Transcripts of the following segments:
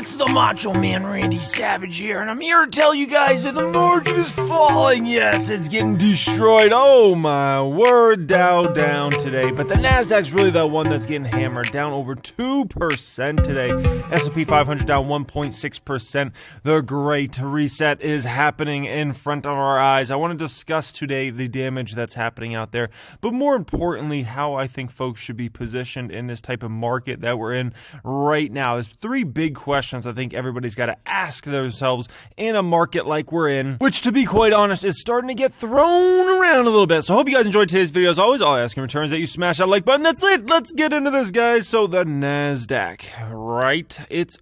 It's the Macho Man Randy Savage here, and I'm here to tell you guys that the market is falling. Yes, it's getting destroyed. Oh my word, Dow down today, but the Nasdaq's really the one that's getting hammered, down over 2% today. S&P 500 down 1.6%. The great reset is happening in front of our eyes. I want to discuss today the damage that's happening out there, but more importantly, how I think folks should be positioned in this type of market that we're in right now. There's three big questions I think everybody's got to ask themselves in a market like we're in, which, to be quite honest, is starting to get thrown around a little bit. So I hope you guys enjoyed today's video. As always, all I ask in return is that you smash that like button. That's it. Let's get into this, guys. So the Nasdaq, right? It's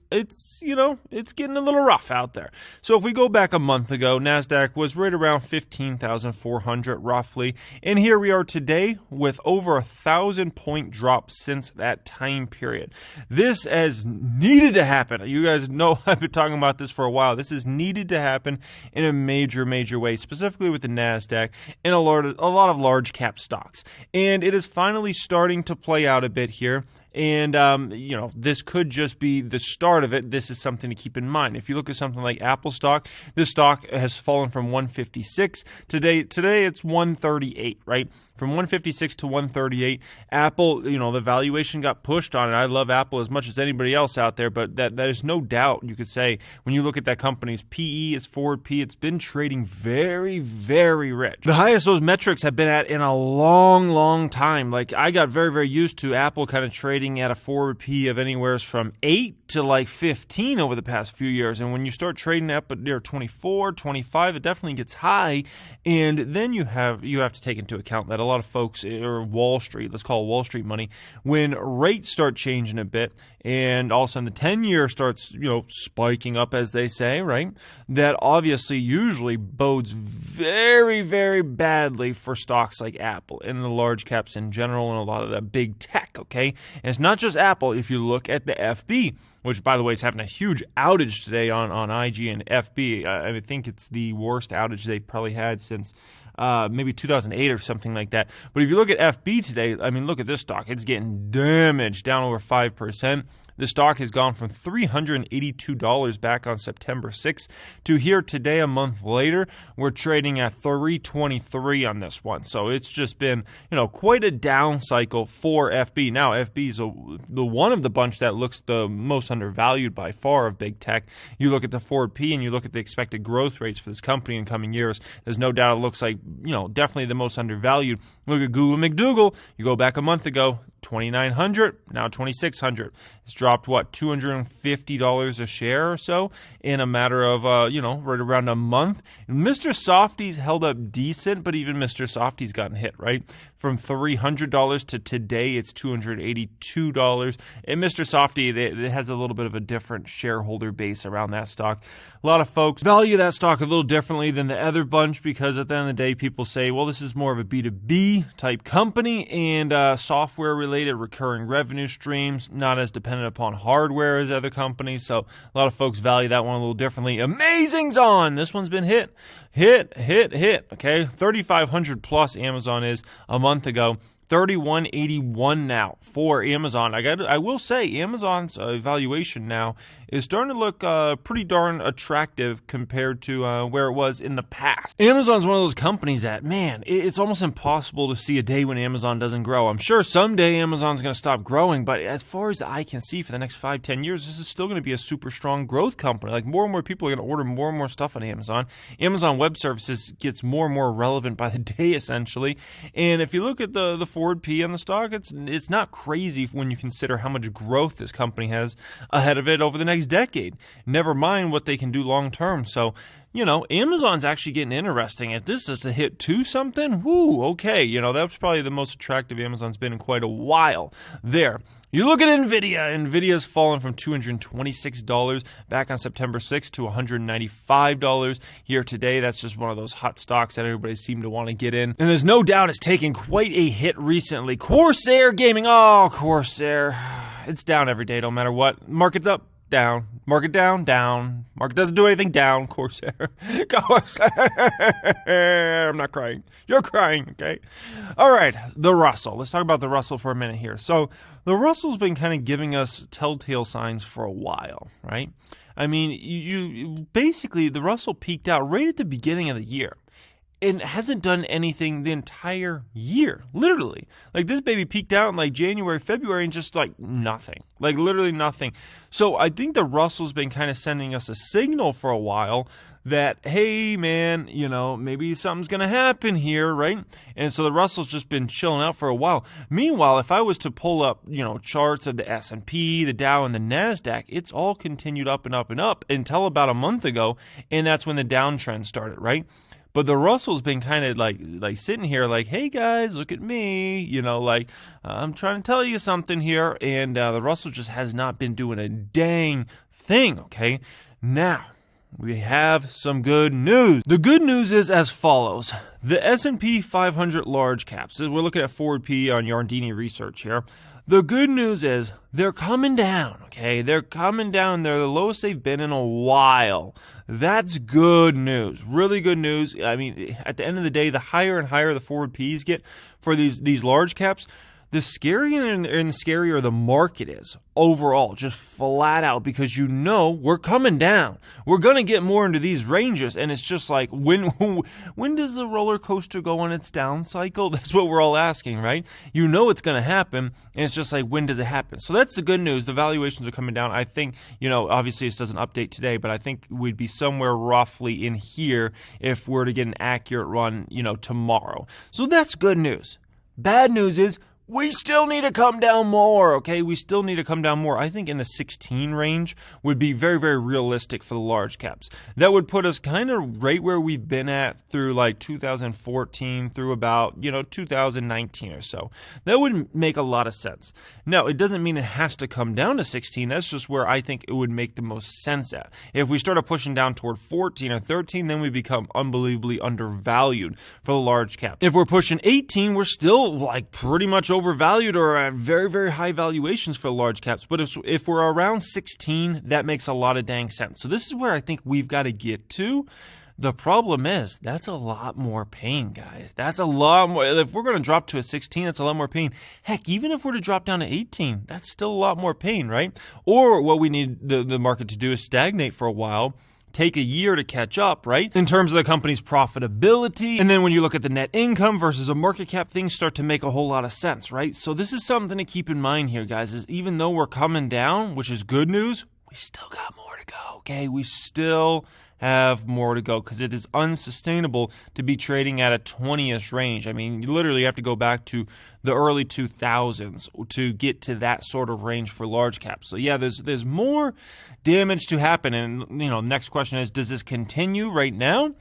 getting a little rough out there. So if we go back a month ago, Nasdaq was right around 15,400 roughly, and here we are today with over 1,000-point drop since that time period. This has needed to happen. You guys know I've been talking about this for a while. This is needed to happen in a major way, specifically with the Nasdaq and a lot of large cap stocks. And it is finally starting to play out a bit here. And, this could just be the start of it. This is something to keep in mind. If you look at something like Apple stock, this stock has fallen from 156. Today it's 138, right? From 156 to 138. Apple, the valuation got pushed on it. I love Apple as much as anybody else out there, but that is no doubt, you could say, when you look at that company's PE, its forward P, it's been trading very, very rich. The highest those metrics have been at in a long time. Like, I got very, very used to Apple kind of trading at a forward P of anywhere from 8 to like 15 over the past few years. And when you start trading up near 24, 25, it definitely gets high. And then you have to take into account that a lot of folks, or Wall Street, let's call it Wall Street money, when rates start changing a bit and all of a sudden the 10-year starts, spiking up, as they say, right? That obviously usually bodes very, very badly for stocks like Apple and the large caps in general and a lot of the big tech, okay? And it's not just Apple. If you look at the FB, which, by the way, is having a huge outage today on IG and FB. I think it's the worst outage they've probably had since maybe 2008 or something like that. But if you look at FB today, I mean, look at this stock. It's getting damaged, down over 5%. The stock has gone from $382 back on September 6th to here today, a month later. We're trading at $323 on this one. So it's just been, quite a down cycle for FB. Now, FB is the one of the bunch that looks the most undervalued by far of big tech. You look at the forward P and you look at the expected growth rates for this company in coming years. There's no doubt it looks like, definitely the most undervalued. Look at Google McDougal. You go back a month ago, 2,900, now 2,600. It's dropped, $250 a share or so in a matter of, right around a month. Mr. Softy's held up decent, but even Mr. Softy's gotten hit, right? From $300 to today, it's $282. And Mr. Softy, it has a little bit of a different shareholder base around that stock. A lot of folks value that stock a little differently than the other bunch because at the end of the day, people say, well, this is more of a B2B type company and software related recurring revenue streams, not as dependent upon hardware as other companies. So a lot of folks value that one a little differently. Amazing's on. This one's been hit. Okay, 3,500 plus Amazon is a month ago. 31.81 now for Amazon. I will say Amazon's valuation now is starting to look pretty darn attractive compared to where it was in the past. Amazon's one of those companies that, man, it's almost impossible to see a day when Amazon doesn't grow. I'm sure someday Amazon's going to stop growing, but as far as I can see for the next 5-10 years, this is still going to be a super strong growth company. Like, more and more people are going to order more and more stuff on Amazon. Amazon Web Services gets more and more relevant by the day, essentially. And if you look at the forward P on the stock, it's not crazy when you consider how much growth this company has ahead of it over the next decade. Never mind what they can do long term. So, Amazon's actually getting interesting. If this is a hit to something, okay. That's probably the most attractive Amazon's been in quite a while there. You look at NVIDIA. NVIDIA's fallen from $226 back on September 6th to $195 here today. That's just one of those hot stocks that everybody seemed to want to get in. And there's no doubt it's taken quite a hit recently. Corsair Gaming. Oh, Corsair. It's down every day, no matter what. Market's up. down. Market down, down. Market doesn't do anything, down. Corsair. Corsair. I'm not crying. You're crying, okay? All right, the Russel. Let's talk about the Russel for a minute here. So the Russel's been kind of giving us telltale signs for a while, right? I mean, you basically, the Russel peaked out right at the beginning of the year. It hasn't done anything the entire year, literally. Like, this baby peaked out in like January, February, and just like nothing. Like, literally nothing. So I think the Russel's been kind of sending us a signal for a while that, hey, man, you know, maybe something's going to happen here, right? And so the Russel's just been chilling out for a while. Meanwhile, if I was to pull up, you know, charts of the S&P, the Dow, and the NASDAQ, it's all continued up and up and up until about a month ago, and that's when the downtrend started, right? But the Russel's been kind of like sitting here like, hey, guys, look at me. You know, like, I'm trying to tell you something here. And the Russell just has not been doing a dang thing, okay? Now, we have some good news. The good news is as follows. The S&P 500 large caps, we're looking at forward P on Yardini Research here. The good news is they're coming down, okay? They're coming down. They're the lowest they've been in a while. That's good news, really good news. I mean, at the end of the day, the higher and higher the forward Ps get for these large caps, the scarier and the scarier the market is overall, just flat out, because you know we're coming down. We're going to get more into these ranges, and it's just like, when does the roller coaster go on its down cycle? That's what we're all asking, right? You know it's going to happen, and it's just like, when does it happen? So that's the good news. The valuations are coming down. I think, you know, obviously this doesn't update today, but I think we'd be somewhere roughly in here if we're to get an accurate run, you know, tomorrow. So that's good news. Bad news is, we still need to come down more, okay? We still need to come down more. I think in the 16 range would be very, very realistic for the large caps. That would put us kind of right where we've been at through like 2014 through about, you know, 2019 or so. That would make a lot of sense. Now, it doesn't mean it has to come down to 16. That's just where I think it would make the most sense at. If we started pushing down toward 14 or 13, then we become unbelievably undervalued for the large cap. If we're pushing 18, we're still like pretty much overvalued or at very, very high valuations for large caps. But if we're around 16, that makes a lot of dang sense. So this is where I think we've got to get to. The problem is, that's a lot more pain, guys. That's a lot more. If we're going to drop to a 16, that's a lot more pain. Heck, even if we're to drop down to 18, that's still a lot more pain, right? Or what we need the market to do is stagnate for a while, take a year to catch up, right? In terms of the company's profitability. And then when you look at the net income versus a market cap, things start to make a whole lot of sense, right? So this is something to keep in mind here, guys, is even though we're coming down, which is good news, we still got more to go, okay? We still have more to go because it is unsustainable to be trading at a 20ish range. I mean, you literally have to go back to the early 2000s to get to that sort of range for large caps. So yeah, there's more damage to happen. And, you know, next question is, does this continue right now?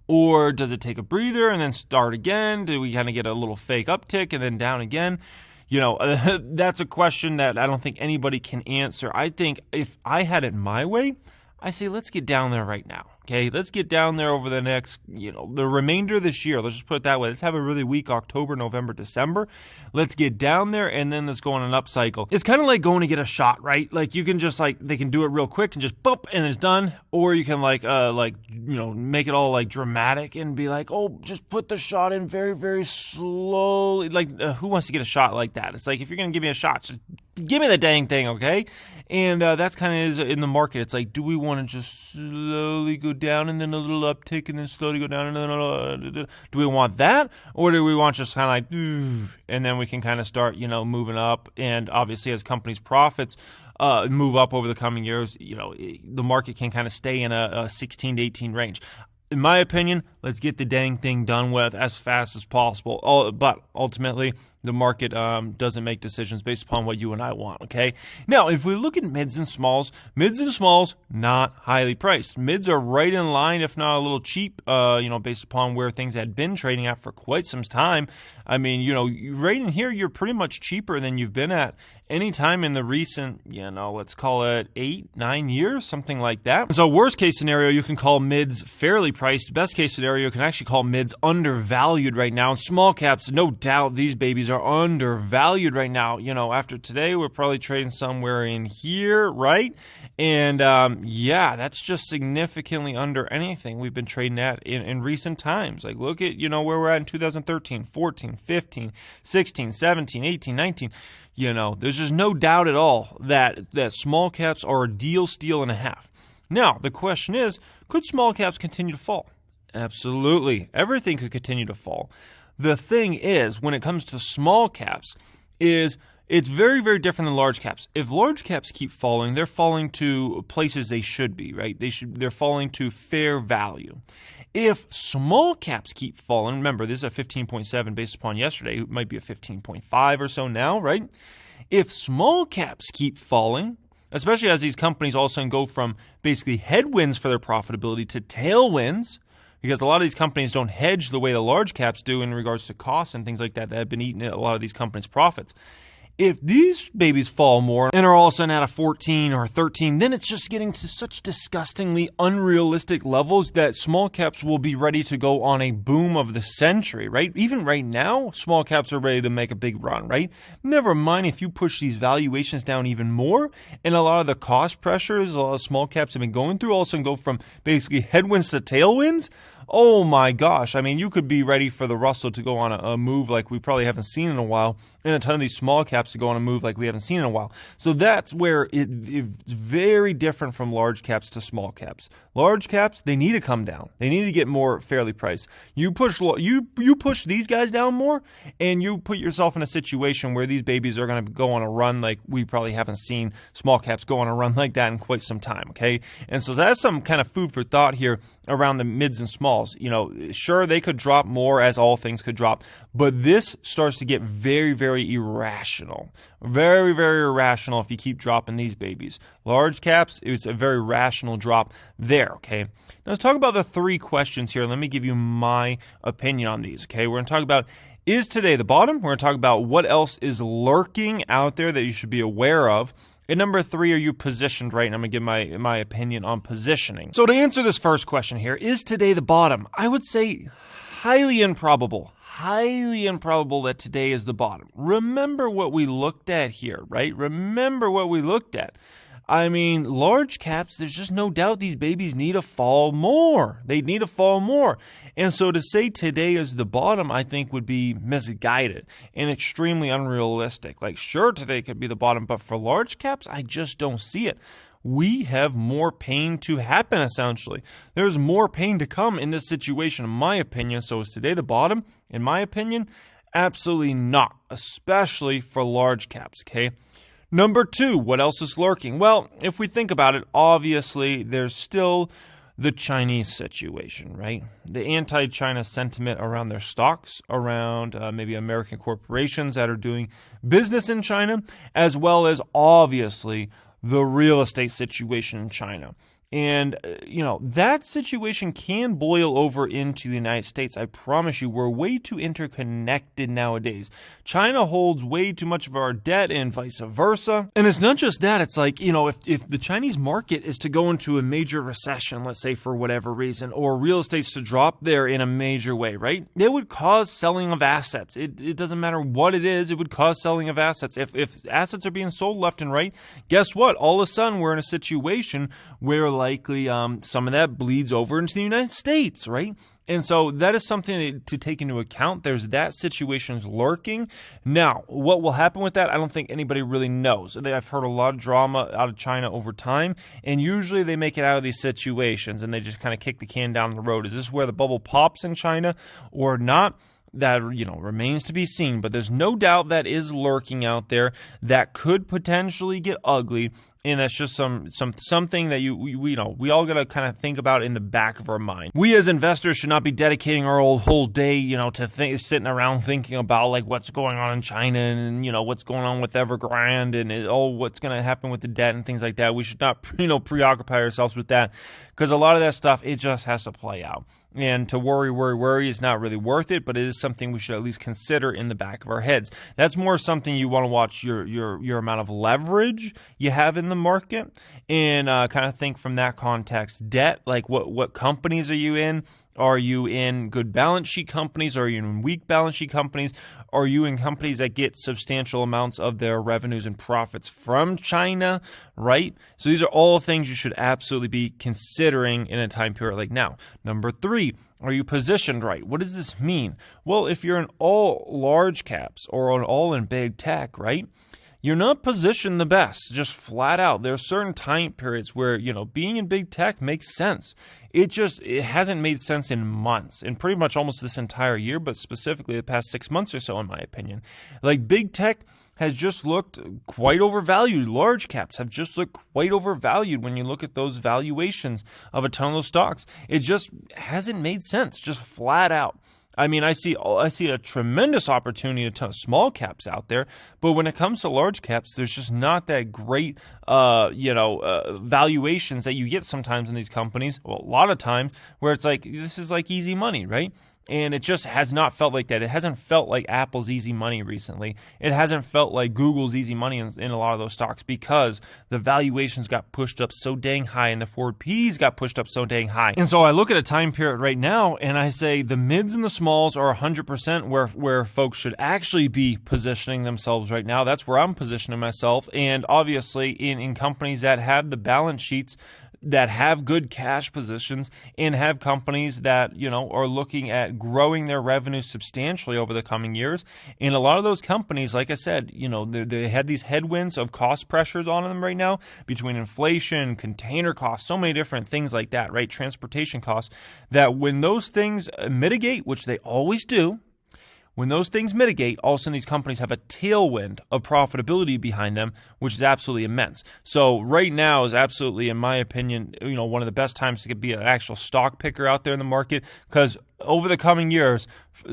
Or does it take a breather and then start again? Do we kind of get a little fake uptick and then down again? You know, that's a question that I don't think anybody can answer. I think if I had it my way, I say let's get down there right now, okay? Let's get down there over the next, you know, the remainder of this year. Let's just put it that way. Let's have a really weak October, November, December. Let's get down there, and then let's go on an up cycle. It's kind of like going to get a shot, right? Like, you can just, like, they can do it real quick and just boop, and it's done. Or you can, like, you know, make it all, like, dramatic and be like, oh, just put the shot in very, very slowly. Like, who wants to get a shot like that? It's like, if you're going to give me a shot, just give me the dang thing, okay? And that's kind of in the market. It's like, do we want to just slowly go down and then a little uptick and then slowly go down and then do we want that? Or do we want just kind of like, and then we can kind of start, you know, moving up? And obviously as companies' profits move up over the coming years, you know, the market can kind of stay in a 16 to 18 range. In my opinion, let's get the dang thing done with as fast as possible. But ultimately, the market doesn't make decisions based upon what you and I want, okay? Now, if we look at mids and smalls, not highly priced. Mids are right in line, if not a little cheap, you know, based upon where things had been trading at for quite some time. I mean, you know, right in here, you're pretty much cheaper than you've been at any time in the recent, you know, let's call it 8-9 years, something like that. So worst case scenario, you can call mids fairly priced. Best case scenario, you can actually call mids undervalued right now. And small caps, no doubt, these babies babies are undervalued right now. After today, we're probably trading somewhere in here, right? And yeah, that's just significantly under anything we've been trading at in recent times. Like, look at, where we're at in 2013, 14, 15, 16, 17, 18, 19. There's just no doubt at all that small caps are a deal steal and a half. Now, the question is, could small caps continue to fall? Absolutely. Everything could continue to fall. The thing is, when it comes to small caps, it's very, very different than large caps. If large caps keep falling, they're falling to places they should be, right? They're falling to fair value. If small caps keep falling, remember, this is a 15.7 based upon yesterday. It might be a 15.5 or so now, right? If small caps keep falling, especially as these companies all of a sudden go from basically headwinds for their profitability to tailwinds, because a lot of these companies don't hedge the way the large caps do in regards to costs and things like that have been eating a lot of these companies' profits. If these babies fall more and are all of a sudden at a 14 or 13, then it's just getting to such disgustingly unrealistic levels that small caps will be ready to go on a boom of the century, right? Even right now, small caps are ready to make a big run, right? Never mind if you push these valuations down even more, and a lot of the cost pressures a lot of small caps have been going through all of a sudden go from basically headwinds to tailwinds. Oh my gosh, I mean, you could be ready for the Russel to go on a move like we probably haven't seen in a while, and a ton of these small caps to go on a move like we haven't seen in a while. So that's where it's very different from large caps to small caps. Large caps, they need to come down. They need to get more fairly priced. You push these guys down more, and you put yourself in a situation where these babies are going to go on a run like we probably haven't seen small caps go on a run like that in quite some time, okay? And so that's some kind of food for thought here around the mids and smalls. Sure, they could drop more, as all things could drop, but this starts to get very, very irrational. Very, very irrational if you keep dropping these babies. Large caps, it's a very rational drop there, okay? Now let's talk about the three questions here. Let me give you my opinion on these, okay? We're going to talk about, is today the bottom? We're going to talk about what else is lurking out there that you should be aware of. And number three, are you positioned right? And I'm going to give my opinion on positioning. So to answer this first question here, is today the bottom? I would say highly improbable. Highly improbable that today is the bottom. Remember what we looked at here, right? Remember what we looked at. I mean, large caps, there's just no doubt these babies need to fall more. They need to fall more. And so to say today is the bottom, I think would be misguided and extremely unrealistic. Like, sure, today could be the bottom, but for large caps, I just don't see it. We have more pain to happen, essentially. There's more pain to come in this situation, in my opinion. So is today the bottom? In my opinion, absolutely not, especially for large caps, okay? Number two, what else is lurking? Well, if we think about it, obviously there's still the Chinese situation, right? The anti-China sentiment around their stocks, around maybe American corporations that are doing business in China, as well as obviously the real estate situation in China. And, that situation can boil over into the United States. I promise you, we're way too interconnected nowadays. China holds way too much of our debt and vice versa. And it's not just that. It's like, if the Chinese market is to go into a major recession, let's say for whatever reason, or real estate's to drop there in a major way, right? It would cause selling of assets. It doesn't matter what it is. It would cause selling of assets. If assets are being sold left and right, guess what? All of a sudden, we're in a situation where likely some of that bleeds over into the United States, right? And so that is something to take into account. There's that situation's lurking. Now, what will happen with that? I don't think anybody really knows. I've heard a lot of drama out of China over time, and usually they make it out of these situations and they just kind of kick the can down the road. Is this where the bubble pops in China or not? That, remains to be seen, but there's no doubt that is lurking out there that could potentially get ugly, and that's just something that we all got to kind of think about in the back of our mind. We as investors should not be dedicating our whole day, to sitting around thinking about like what's going on in China and what's going on with Evergrande and what's going to happen with the debt and things like that. We should not preoccupy ourselves with that, because a lot of that stuff, it just has to play out. And to worry is not really worth it, but it is something we should at least consider in the back of our heads. That's more something you want to watch your amount of leverage you have in in the market and kind of think from that context. Debt, like what companies are you in? Are you in good balance sheet companies? Are you in weak balance sheet companies? Are you in companies that get substantial amounts of their revenues and profits from China, right? So these are all things you should absolutely be considering in a time period like now. Number 3, are you positioned right? What does this mean? Well, if you're in all large caps or all in big tech, right? You're not positioned the best, just flat out. There are certain time periods where, being in big tech makes sense. It hasn't made sense in months, in pretty much almost this entire year, but specifically the past 6 months or so, in my opinion. Like, big tech has just looked quite overvalued. Large caps have just looked quite overvalued when you look at those valuations of a ton of those stocks. It just hasn't made sense, just flat out. I mean, I see a tremendous opportunity, a ton of small caps out there, but when it comes to large caps, there's just not that great, valuations that you get sometimes in these companies. Well, a lot of times where it's like, this is like easy money, right? And it just has not felt like that. It hasn't felt like Apple's easy money recently. It hasn't felt like Google's easy money in a lot of those stocks because the valuations got pushed up so dang high and the forward Ps got pushed up so dang high. And so I look at a time period right now and I say the mids and the smalls are 100% where folks should actually be positioning themselves right now. That's where I'm positioning myself. And obviously in companies that have the balance sheets that have good cash positions and have companies that, are looking at growing their revenue substantially over the coming years. And a lot of those companies, like I said, they had these headwinds of cost pressures on them right now between inflation, container costs, so many different things like that, right? Transportation costs, that when those things mitigate, which they always do, when those things mitigate, all of a sudden these companies have a tailwind of profitability behind them, which is absolutely immense. So right now is absolutely, in my opinion, one of the best times to be an actual stock picker out there in the market, because over the coming years,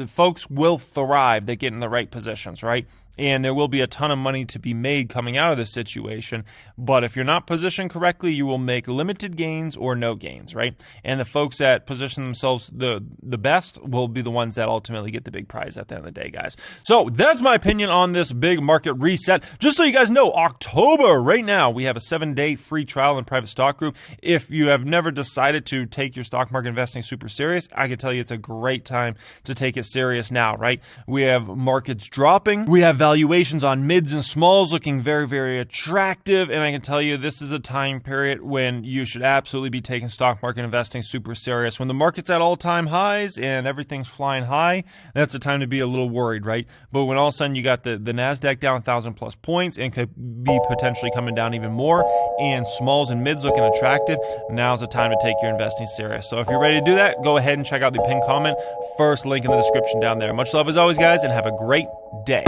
folks will thrive that get in the right positions, right? And there will be a ton of money to be made coming out of this situation. But if you're not positioned correctly, you will make limited gains or no gains, right? And the folks that position themselves the best will be the ones that ultimately get the big prize at the end of the day, guys. So that's my opinion on this big market reset. Just so you guys know, October, right now, we have a 7-day free trial and private stock group. If you have never decided to take your stock market investing super serious, I can tell you it's a great time to take it serious now, right? We have markets dropping. We have valuations on mids and smalls looking very, very attractive. And I can tell you this is a time period when you should absolutely be taking stock market investing super serious. When the market's at all-time highs and everything's flying high, that's the time to be a little worried, right? But when all of a sudden you got the NASDAQ down 1,000 plus points and could be potentially coming down even more, and smalls and mids looking attractive, now's the time to take your investing serious. So if you're ready to do that, go ahead and check out the pinned comment. First link in the description down there. Much love as always, guys, and have a great day.